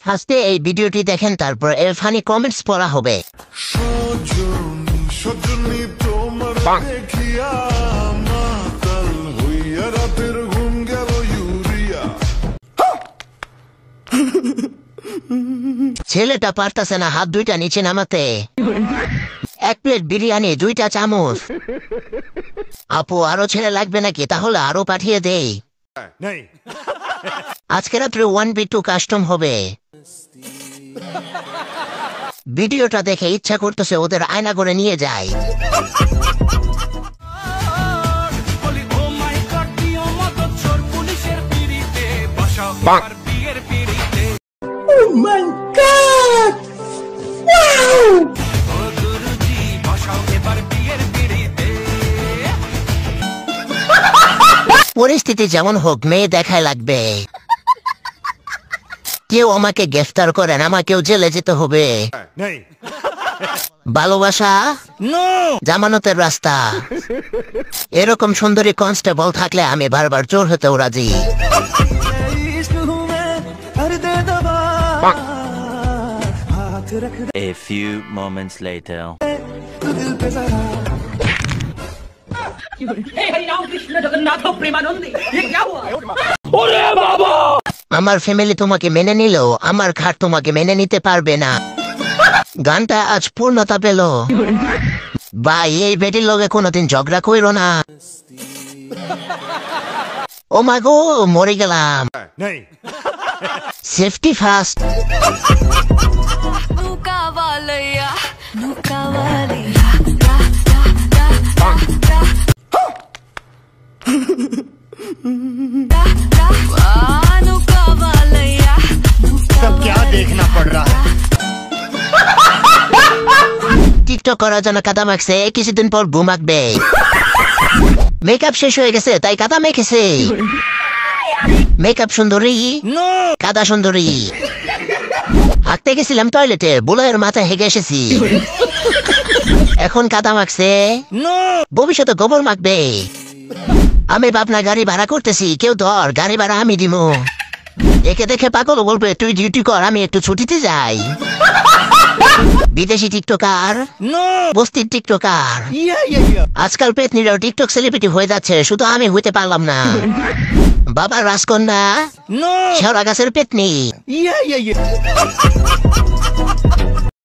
ফার্স্টে এই ভিডিওটি দেখেন, তারপর এর ফানি কমেন্টস পড়া হবে। ছেলেটা পারতাছে না হাত দুইটা নিচে নামাতে। 1 প্লেট বিরিয়ানি, 2টা চামচ। আপু আরো ছেলে লাগবে নাকি? তাহলে আরো পাঠিয়ে দেই। আজকে রাত্রে 1v2 কাস্টম হবে। ভিডিওটা দেখে ইচ্ছা করতেছে ওদের আয়না করে নিয়ে যায়। পরিস্থিতি যেমন হোক মেয়ে দেখায় লাগবে। কেউ আমাকে গ্রেফতার করেন, আমাকেও জেলে যেতে হবে। ভালোবাসা জামানতের রাস্তা। এরকম সুন্দরী কনস্টেবল থাকলে আমি বারবার চোর হতেও রাজি। A few moments later. আমার ফ্যামিলি তোমাকে মেনে নিলেও আমার ঘাট তোমাকে মেনে নিতে পারবে না। গানটা আজ পূর্ণতা পেল। ভাই এই বেটির লগে কোনোদিন ঝগড়া কইরো না। ও মা গো, মরে গেলাম। Safety first. सब क्या देखना पड़ रहा है? টিকটক করার জন্য কাদা মাখছে, কিছুদিন পর বু মাখবে। মেকআপ শেষ হয়ে গেছে তাই কাদা মেখেছে। মেকআপ সুন্দরী, কাদা সুন্দরী। হাঁটতে গেছিলাম টয়লেটে, বুলের মাথায় হেগে এসেছি। এখন কাদা মাখছে, ভবিষ্যতে গোবর মাখবে। আমি পাবনা গাড়ি ভাড়া করতেছি, কেউ ধর, গাড়ি ভাড়া আমি দিমু। একে দেখে পাগল বলবে তুই ডিউটি কর, আমি একটু ছুটিতে যাই। বিদেশি টিকটকার, বস্তির টিকটকার। আজকাল পেতনিরাও টিকটক সেলিব্রিটি হয়ে যাচ্ছে, শুধু আমি হইতে পারলাম না। বাবা রাজকন্যা, শেওড়া গাছের পেতনি।